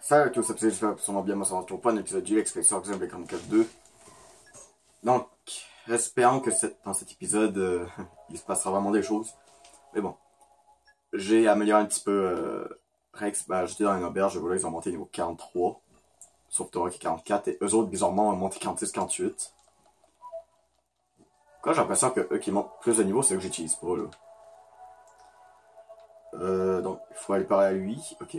Salut à tous, c'est j'espère que vous allez bien, moi ça va toujours pas un épisode du Expedition 44-2. Donc, espérons que dans cet épisode, il se passera vraiment des choses. Mais bon, j'ai amélioré un petit peu Rex, j'étais dans une auberge, voilà, ils ont monté niveau 43. Sauf Torah qui est 44, et eux autres, bizarrement, ont monté 46-48. Quand j'ai l'impression que eux qui montent plus de niveau, c'est eux que j'utilise pas, là. Donc, il faut aller parler à lui, ok.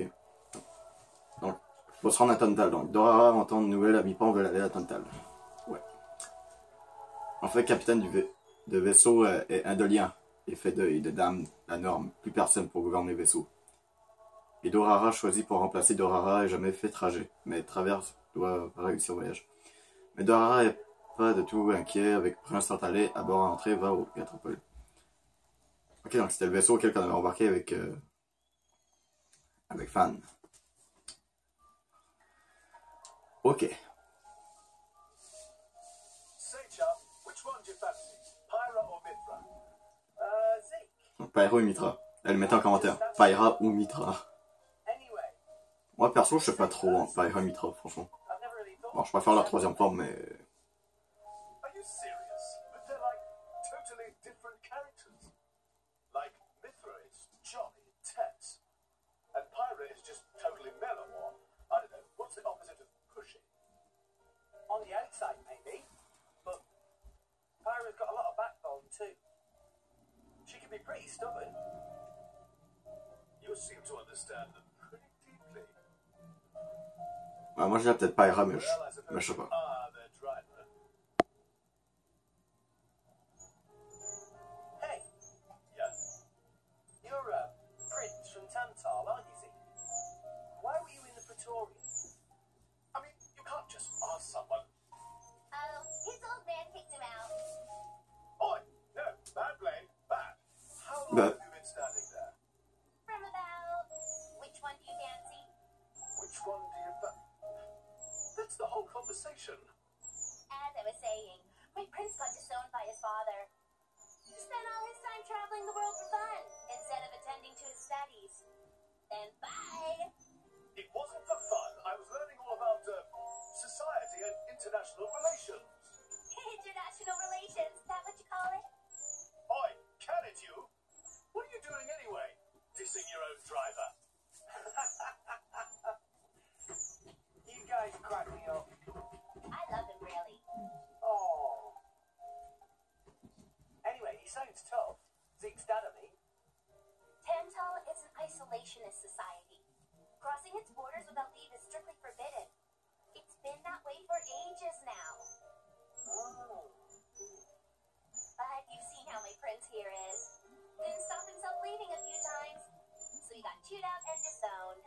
Donc, il faut se rendre à Tontal. Donc, Dorara entend une nouvelle, Amipon veut aller à Tontal. Ouais. En fait, le capitaine de vaisseau est indolent et fait de dame la norme. Plus personne pour gouverner le vaisseau. Et Dorara choisit pour remplacer Dorara et jamais fait trajet, mais traverse doit réussir le voyage. Mais Dorara est pas du tout inquiet avec Prince Tantalais à bord à l'entrée va au métropole. Ok, donc c'était le vaisseau auquel on avait embarqué avec Fan. Ok. Pyra ou Mitra. Elle mettait en commentaire. Pyra ou Mitra. Moi perso, je sais pas trop en Pyra Mitra, franchement. Bon, je préfère la troisième forme, mais. On the outside, maybe, but Pyra's got a lot of backbone too. She can be pretty stubborn. You seem to understand them pretty deeply. Moi, je dirais peut-être Pyra, mais je sais pas. Hey, yeah, you're a prince from Tantal, aren't you, Zeke? Why were you in the Praetorian? I mean, you can't just ask someone. Oh, his old man kicked him out. Oi, no, bad blame, bad. How long have you been standing there? From about... Which one do you fancy? Which one do you... That's the whole conversation. As I was saying, my prince got disowned by his father. He spent all his time traveling the world for fun, instead of attending to his studies. Then bye! It wasn't for fun. I was learning all about society and international relations. International relations, that what you call it? Oi, can it you? What are you doing anyway? Dissing your own driver. You guys crack me up. I love him, really. Oh. Anyway, he sounds tough. Zeke's dad, I mean. Tantal is an isolationist society. Crossing its borders without leave is strictly forbidden. It's been that way for ages now. Oh. But you've seen how my prince here is. Didn't stop himself leaving a few times. So he got chewed out and disowned.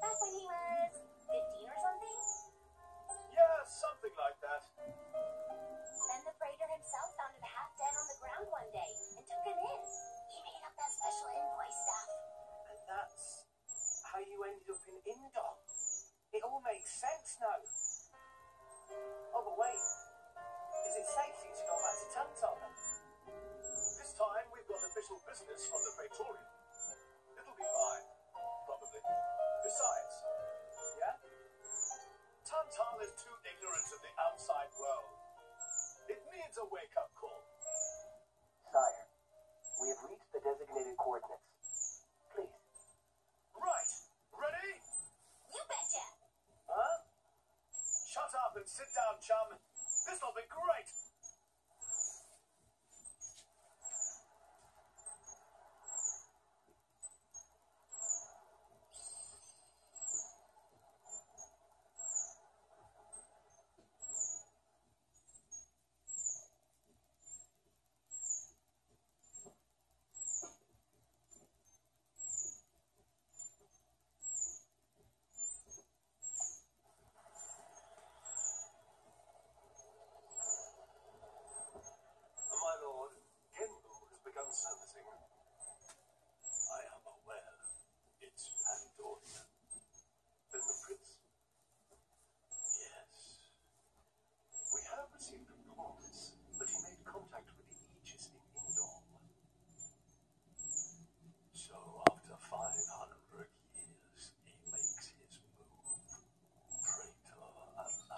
Back when he was 15 or something. Yeah, something like that. Then the Praetor himself found him half dead on the ground one day and took him in. He made up that special envoy stuff. And that's how you ended up in Indon. It all makes sense now. Oh, but wait. Is it safe for you to go back to Tantal then? This time we've got official business from the Praetorian. It'll be fine. Probably. Besides, yeah? Tantal is too ignorant of the outside world. It needs a wake-up call. Sire, we have reached the designated coordinates. Please. Right. Ready? You betcha! Huh? Shut up and sit down, chum. This'll be great.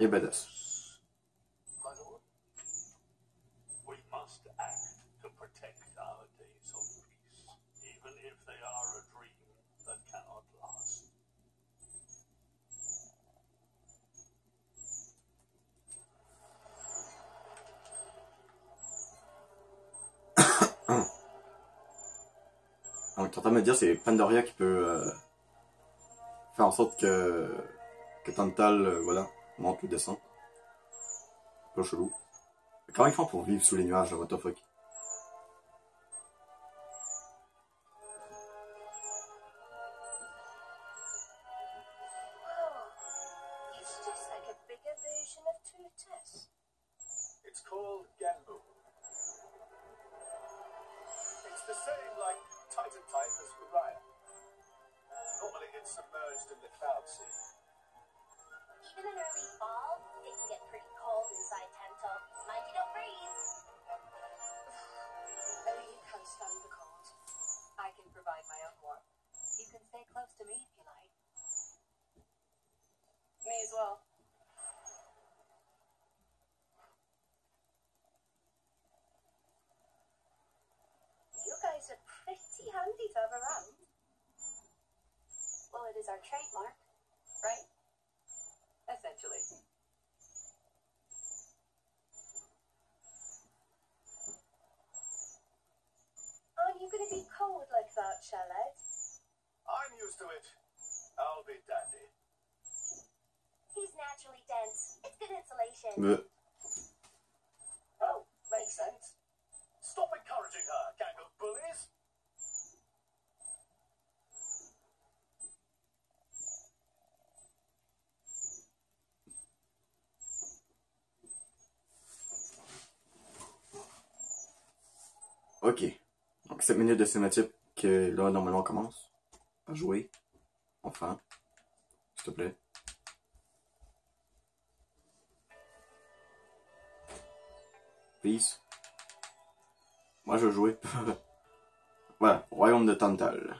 Et badass. My lord, we must act to protect our days of peace, even if they are a dream that cannot last. Donc, t'es en train de me dire, c'est Pandoria qui peut faire en sorte que Tantal, voilà, monte ou descend. Pas chelou. Comment ils font pour vivre sous les nuages, là, what the fuck? It's just like a bigger version of Tutas. It's called Genbu. It's the same like Titan type as Uriah. Normally it's submerged in the cloud sea. Even in early fall, it can get pretty cold inside Tento. Mind you don't freeze. Oh, you can't stand the cold. I can provide my own warmth. You can stay close to me if you like. Me as well. You guys are pretty handy to have around. Well, it is our trademark, right? Essentially. Aren't you going to be cold like that, Shaled? I'm used to it. I'll be dandy. He's naturally dense. It's good insulation. Mais, Oh, makes sense. Stop encouraging her, gang of bullies. ok. Donc 7 minutes de cinématique que là, normalement, on commence à jouer. Enfin. S'il te plaît. Please. Moi, je veux jouer. Voilà, Royaume de Tantal.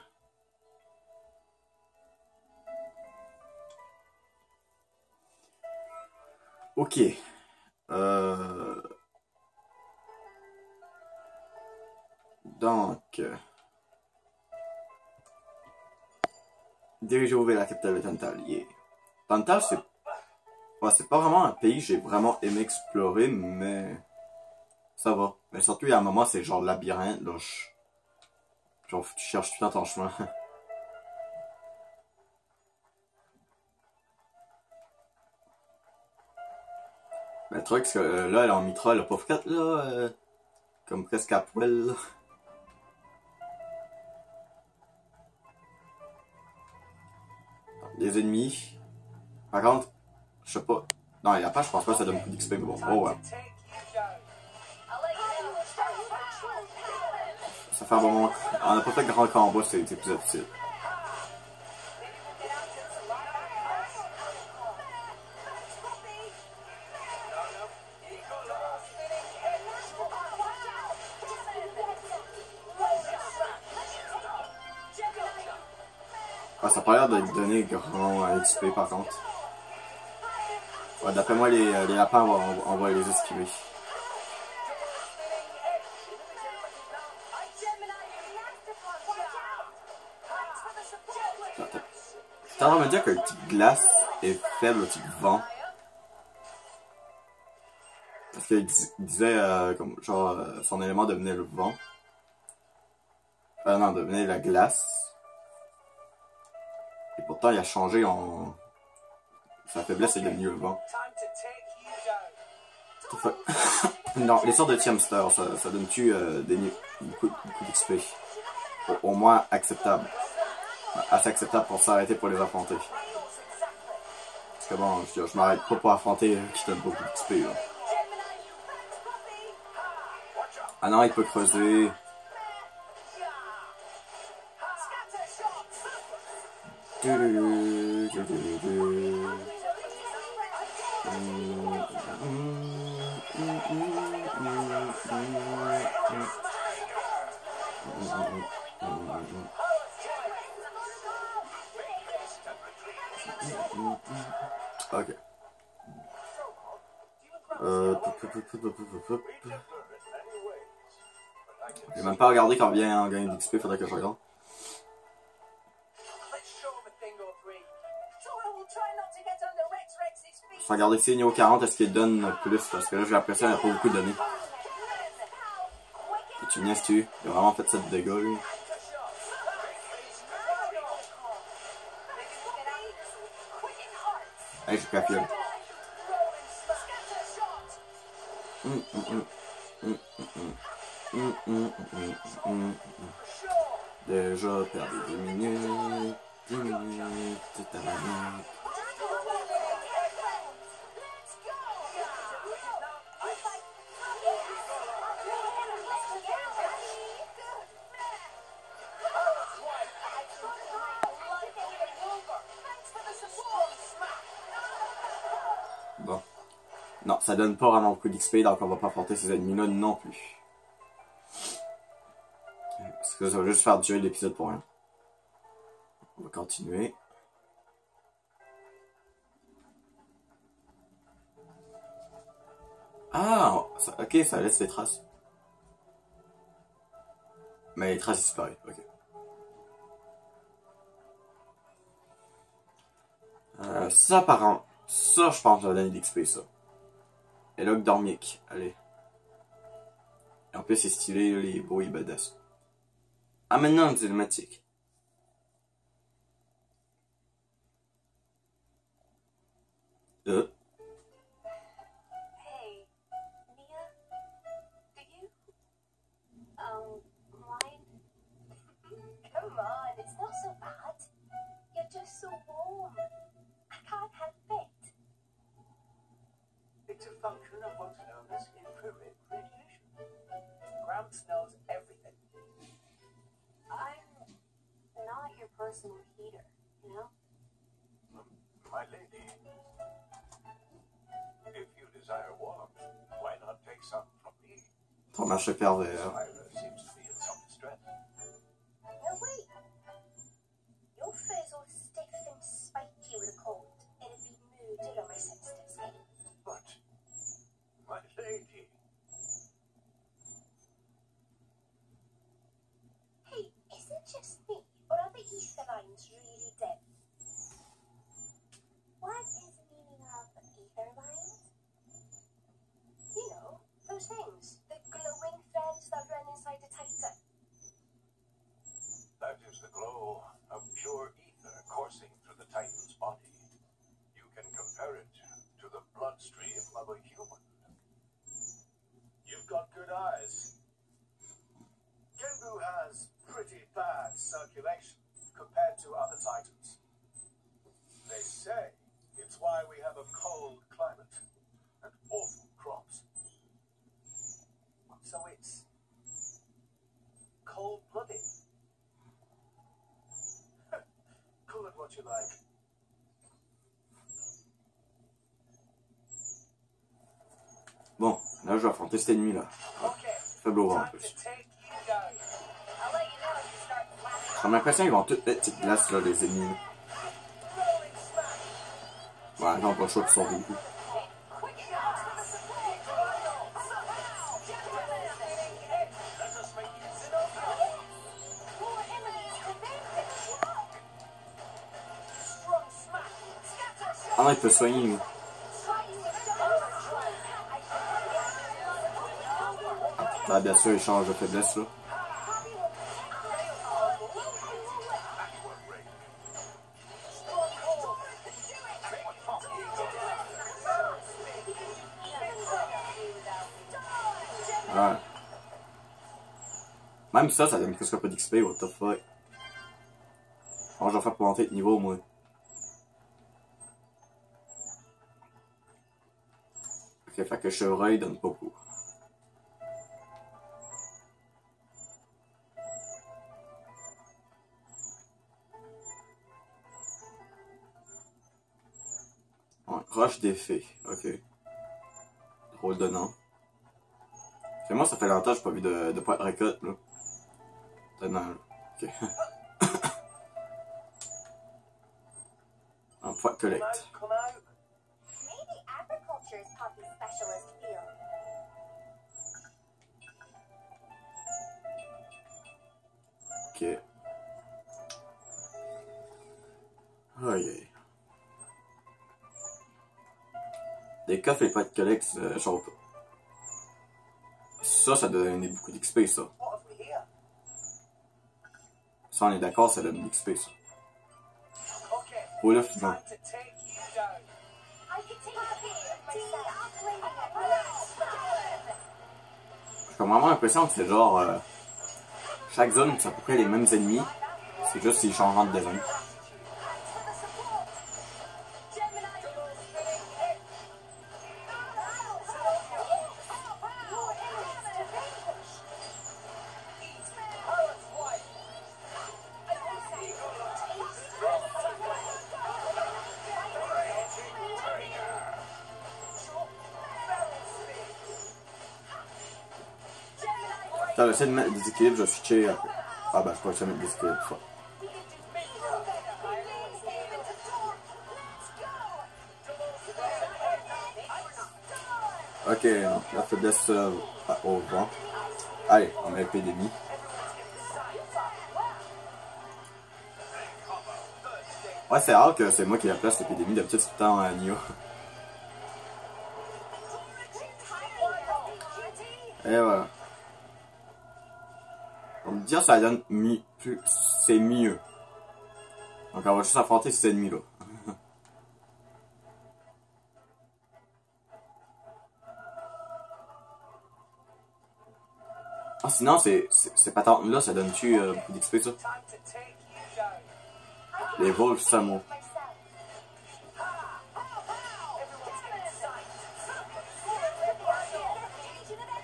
Ok. Donc. Dirigez-vous vers la capitale de Tantal. Yeah. Tantal, c'est. Ouais, c'est pas vraiment un pays que j'ai vraiment aimé explorer, mais. Ça va. Mais surtout, il y a un moment, c'est genre labyrinthe, là. Genre, tu cherches tout le temps ton chemin. Mais le truc, c'est que là, elle est en mitra, elle a pas fait là. Comme presque à poil, là. Des ennemis. Par contre, je sais pas. Non, il y a pas, je pense pas que ça donne beaucoup d'XP, mais bon. Oh, ouais. Take you, Joe. I'll let you know. Ça fait un bon moment. On a pas fait de grand combat, c'est plus difficile. Ah, ça a pas l'air de lui donner grand XP par contre. Ouais, d'après moi, les lapins, on va les esquiver. T'es en train de me dire que le type glace est faible au type vent. Parce qu'il disait comme genre son élément devenait le vent. Non, devenait la glace. Et pourtant il a changé en. Sa faiblesse est devenue le vent. Time to take you, Joe. Non, les sorts de Tiamster, ça donne-tu beaucoup d'XP? Au moins acceptable. Assez acceptable pour s'arrêter pour les affronter. Parce que bon, je m'arrête pas pour affronter qui donne beaucoup d'XP là. Ah non, il peut creuser. Ok. J'ai même pas regardé quand vient en gain d'XP, faudrait que je regarde. Je vais regarder si niveau 40, est-ce qu'il donne plus, parce que là j'ai l'impression qu'il n'y a pas beaucoup donné. Et tu niaises tu, il a vraiment fait 7 dégâts lui. Hey, j'ai pas fiable. Déjà perdu 10 minutes, 10 minutes, c'est à la minute. Bon. Non, ça donne pas vraiment beaucoup d'XP, donc on va pas affronter ces ennemis-là non plus. Parce que ça va juste faire durer l'épisode pour rien. On va continuer. Ah, ça, ok, ça laisse les traces. Mais les traces disparaissent, ok. Ça par contre, ça je pense que ça va donner d'XP ça. Et là, Dormic, allez. Et en plus c'est stylé, les beaux et badass. Ah maintenant, une cinématique. Hey, Mia, do you, mind? Come on, it's not so bad. You're just so warm. I can't help it. It's a function of what's known as infrared radiation. Gramps knows everything. I'm not your personal heater, you know? My lady, if you desire warmth, why not take some from me? Ton marché pervers. Myra seems to be in some distress. No, wait. Your fur's all stiff and spiky with a cold. It'd be moody on my sensitive skin. But, my lady, Hey, is it just me, or are the ether lines really dim? What is the meaning of ether lines? You know, those things, the glowing threads that run inside the Titan. that is the glow of pure ether coursing through the Titan's body. You can compare it to the bloodstream of a human. You've got good eyes. Genbu has pretty bad circulation compared to other Titans. They say it's why we have a cold climate and awful crops. So it's cold-blooded. Call it what you like. Bon, là je vais affronter cet ennemi là. Okay, Faible aura en time to plus. take you down. I'll let you know if you start flashing. J'ai l'impression qu'ils vont toutes être petites glaces là, les ennemis. Rolling smash. Voilà, ils n'ont pas le choix de sauver le coup. Ah non, il peut soigner lui. Ah bien sûr, il change de faiblesse là. Ouais. Même ça donne presque pas d'XP, what the fuck. Bon, je vais faire pour monter de niveau, moi. Ok, fait que chevreuil donne pas beaucoup. Ouais, roche des fées, ok. Drôle de nom. Et moi, ça fait longtemps que j'ai pas vu de poids de récolte, là. Tellement, là. Ok. Un poids de collecte. Come out. Maybe agriculture creatures Poppy specialist feel. Ok. Aïe aïe. Des coffres et pas de collects, genre. Ça doit donner beaucoup d'XP, ça. What have we here? Ça, on est d'accord, ça donne de l'XP, ça. Okay. Oh là, finalement. Time to take you down. I can take a bit myself. J'ai comme vraiment l'impression que c'est genre. Chaque zone, c'est à peu près les mêmes ennemis. C'est juste s'ils changent de design. Attends, j'essaie de mettre des équilibres, je vais switcher après. Ah ben, je peux essayer de mettre des équilibres. Fois. Ok, non, la faiblesse au vent. Allez, on met l'épidémie. Ouais, c'est rare que c'est moi qui la place l'épidémie, d'habitude c'est tout le temps à Nioh. Et voilà. On me dire ça donne plus, c'est mieux. Donc on va juste affronter ces ennemis là. Ah sinon ces patentes là ça donne-tu beaucoup d'XP ça? Time to take you down. Les Wolf Samo.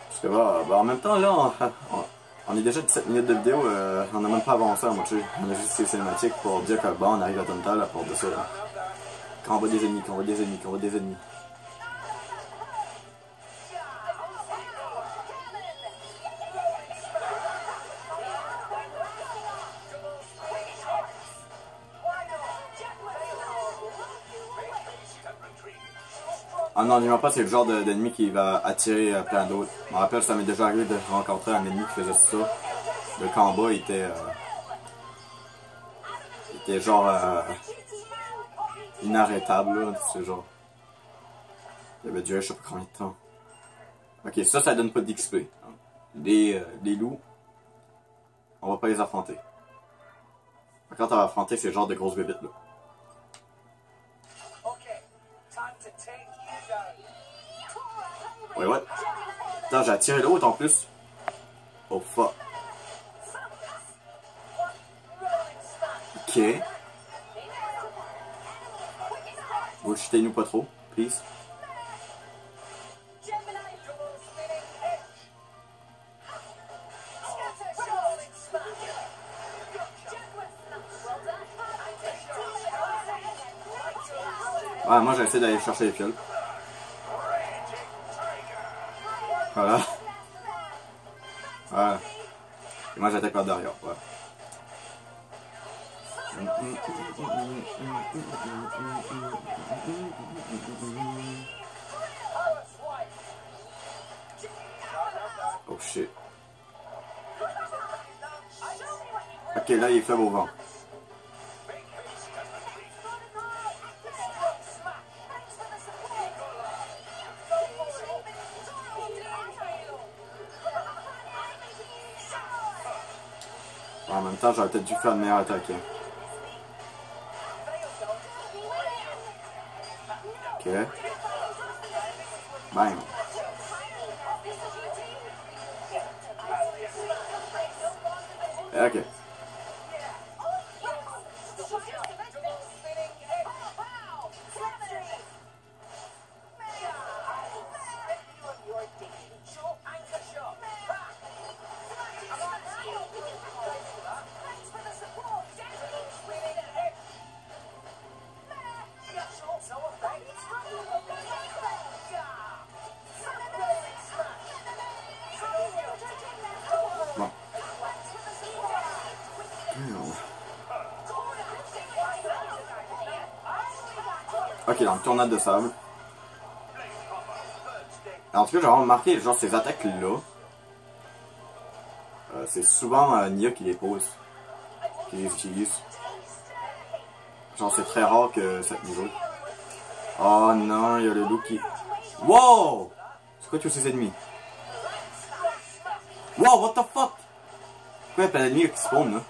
Parce que bah, en même temps là on est déjà 17 minutes de vidéo, on n'a même pas avancé en moitié. On a juste ces cinématiques pour dire que bon on arrive à Tontal à part de ça. Quand on voit des ennemis, quand on voit des ennemis, quand on voit des ennemis. Ah non, dis-moi pas, c'est le genre d'ennemi qui va attirer plein d'autres. Je me rappelle, ça m'est déjà arrivé de rencontrer un ennemi qui faisait ça. Le combat était genre inarrêtable, là, c'est genre. Il avait duré je sais pas combien de temps. Ok, ça donne pas d'XP. Les loups, on va pas les affronter. Quand on va affronter ces genres de grosses bébites là. Okay. Time to take you down. Ouais, ouais. Attends, j'ai attiré l'autre en plus. Oh fuck. Ok. Bullshitez-nous pas trop, please. Ouais, moi j'ai essayé d'aller chercher les fioles. Voilà. Voilà. Et moi j'attaque par derrière. Voilà. Oh shit. Ok, là il est faible au vent. En même temps, j'aurais peut-être dû faire une meilleure attaque. Ok. Bang. Ok. Bon. Ok, donc tornade de sable. En tout cas, j'ai remarqué, genre, ces attaques-là, c'est souvent Nia qui les pose, qui les utilise. Genre, c'est très rare que cette niveau. Oh non, il y a le loup qui... Wow! C'est quoi tous ces ennemis? Wow, what the fuck? Pourquoi il y a plein d'ennemis qui spawnent, là?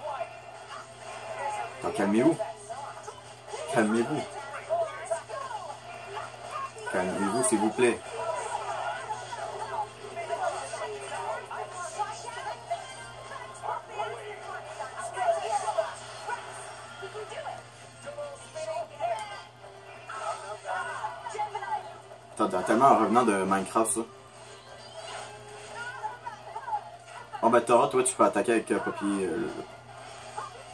Attends, calmez-vous. Calmez-vous. Calmez-vous, s'il vous plaît. Attends, tellement en revenant de Minecraft, ça. Oh ben Tora, toi tu peux attaquer avec Poppy.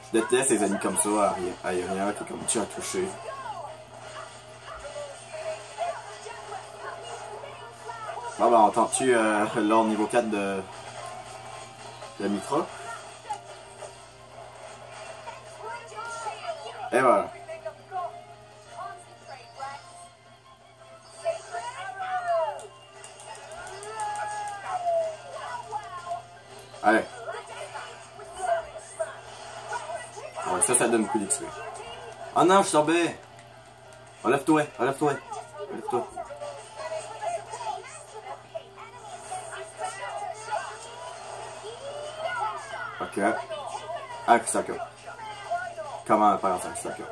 Je déteste les ennemis comme ça, aériens, qui comme tu as touché. Bon ben on tente-tu l'ordre niveau 4 de Mitra. Et voilà. Allez. Ouais, ça donne beaucoup d'XP. Oh non, je suis tombé. Relève-toi, relève-toi. Relève-toi. Ok. Ah, Kisaka. Comment faire ça, Kisaka?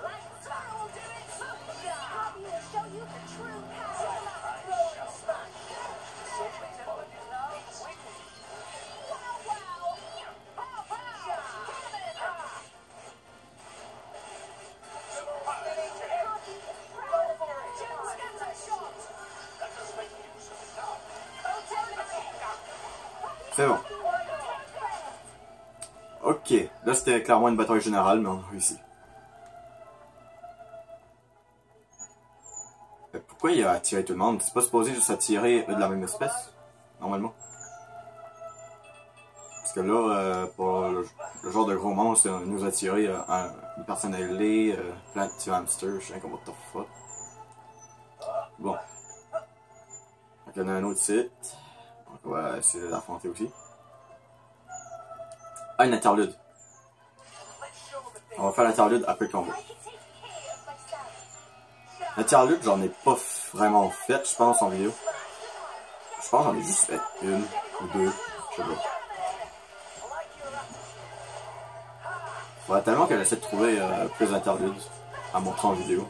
C'est bon. Ok, là c'était clairement une bataille générale, mais on a réussi. Pourquoi il a attiré tout le monde? C'est pas supposé juste attirer de la même espèce, normalement. Parce que là, pour le genre de gros monstre, il nous a attiré une personne ailée, plein de petits hamsters, je sais pas what the fuck. Bon. Donc il y en a un autre site. Donc on va essayer de l'affronter aussi. Ah, une interlude. On va faire l'interlude après le combat. L'interlude, j'en ai pas vraiment fait, je pense, en vidéo. Je pense que j'en ai juste fait une ou deux, je sais pas. Faudrait tellement qu'elle essaie de trouver plus d'interludes à montrer en vidéo.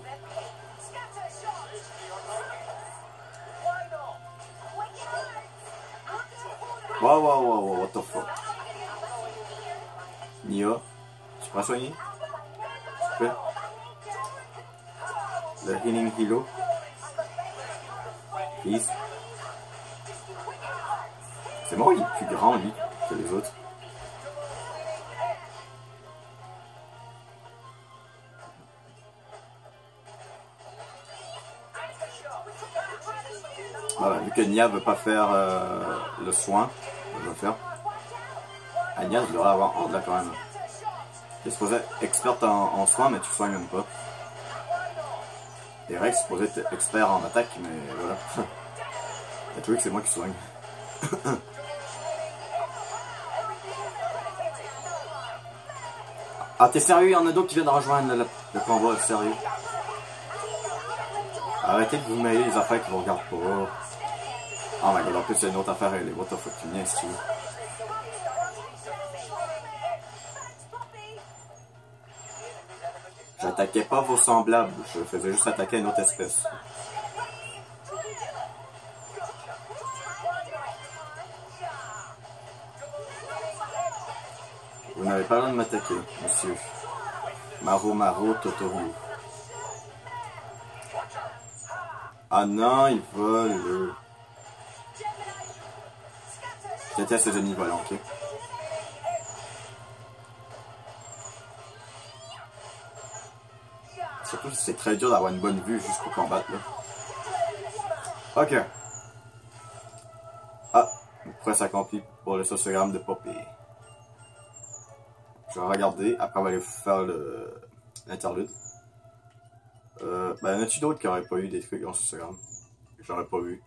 Wow, what the fuck. Nia, tu peux soigner? S'il te plaît? Le Healing Hilo. Please. C'est moi, il est plus grand, lui, que les autres. Voilà, vu que Nia veut pas faire le soin, elle va faire. Nia, tu devrais avoir honte là quand même. Tu es supposé être experte en soins, mais tu soignes même pas. Et Rex est supposé être expert en attaque, mais voilà. T'as trouvé que c'est moi qui soigne. Ah, t'es sérieux? Il y en a d'autres qui viennent de rejoindre le combat, sérieux. Arrêtez de vous mêler les affaires qui vous regardent pas. Oh my god, en plus, il y a une autre affaire, elle est what the fuck, tu viens si tu veux. J'attaquais pas vos semblables, je faisais juste attaquer une autre espèce. Vous n'avez pas le droit de m'attaquer, monsieur. Maro Totoro. Ah non, il vole. Je déteste ces ennemis volants, ok? Surtout c'est très dur d'avoir une bonne vue juste pour combattre là. Ok. Ah, une presse accomplie pour le sociogramme de Poppy. Je vais regarder, après on va aller faire l'interlude. Ben, y en a-tu d'autres qui auraient pas eu des trucs en sociogramme? J'aurais pas vu.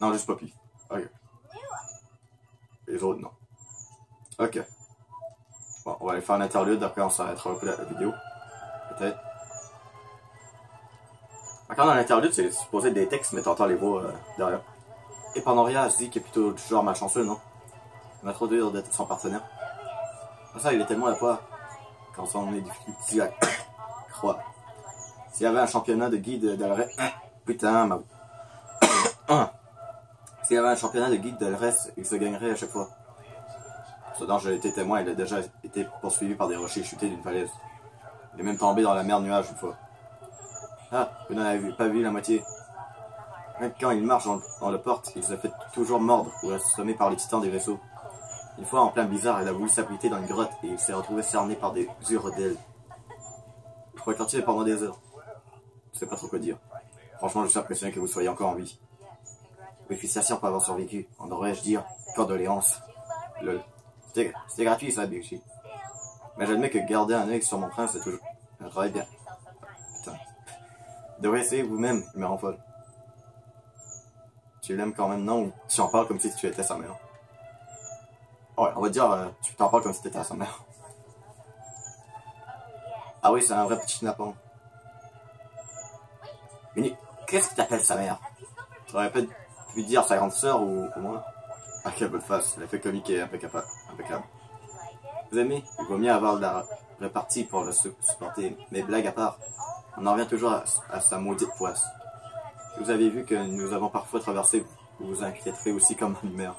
Non, juste Poppy. Ok. Les autres, non. Ok. Bon, on va aller faire un interlude, après on s'arrêtera un peu la vidéo. Peut-être. Quand dans l'interlude, c'est supposé être des textes, mais t'entends les voix derrière. Et Pandoria se dit qu'il est plutôt du genre malchanceux, non? Il m'a trop dur d'être son partenaire. Ça, il est tellement à poids quand on est difficile à croire. S'il y avait un championnat de guide d'Alres... Putain, ma... S'il y avait un championnat de guide d'Alres, il se gagnerait à chaque fois. Ce dont j'ai été témoin, il a déjà été poursuivi par des rochers chutés d'une falaise. Il est même tombé dans la mer nuage une fois. Ah, vous n'en avez pas vu la moitié. Même quand il marche dans la porte, il se fait toujours mordre ou assommer par les titans des vaisseaux. Une fois, en plein blizzard, il a voulu s'abriter dans une grotte et il s'est retrouvé cerné par des urodèles. Je pourrais continuer pendant des heures. Je sais pas trop quoi dire. Franchement, je suis impressionné que vous soyez encore en vie. Oui, félicitations pour avoir survécu. En devrais-je dire condoléances. Lol. C'était gratuit ça, Bichi. Mais j'admets que garder un œil sur mon prince, c'est toujours un travail bien. Putain. Vous devriez essayer vous-même, il me rend folle. Tu l'aimes quand même, non? Ou tu en parles comme si tu étais sa mère? Ouais, on va dire, tu t'en parles comme si tu étais sa mère. Ah oui, c'est un vrai petit napon. Mais qu'est-ce que t'appelles sa mère? Tu aurais pu dire sa grande sœur ou moi? Ah, quelle bonne face, l'effet comique est impeccable. Vous aimez? Il vaut mieux avoir de la répartie pour le supporter, mais blague à part, on en revient toujours à sa maudite poisse. Si vous avez vu que nous avons parfois traversé, vous vous inquiéterez aussi comme une mère.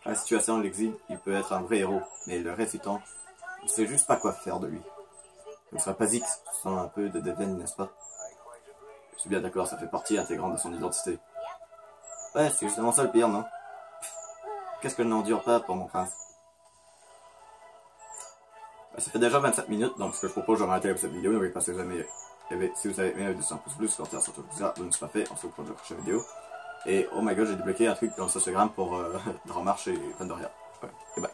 Dans la situation de l'exil, il peut être un vrai héros, mais le reste du temps, il sait juste pas quoi faire de lui. Ce ne serait pas Zix, sans un peu de dédain, n'est-ce pas? Je suis bien d'accord, ça fait partie intégrante de son identité. Ouais, c'est justement ça le pire, non? Qu'est-ce que je n'endure pas pour mon prince? Ça fait déjà 27 minutes, donc ce que je propose, je vais arrêter cette vidéo. N'oubliez pas si vous avez aimé 200 pouces plus, commentaire sur tout ça, vous ne pas fait, on se retrouve pour la prochaine vidéo. Et oh my god, j'ai débloqué un truc dans Instagram pour Dramarche et Pandoria. Ouais, et bye.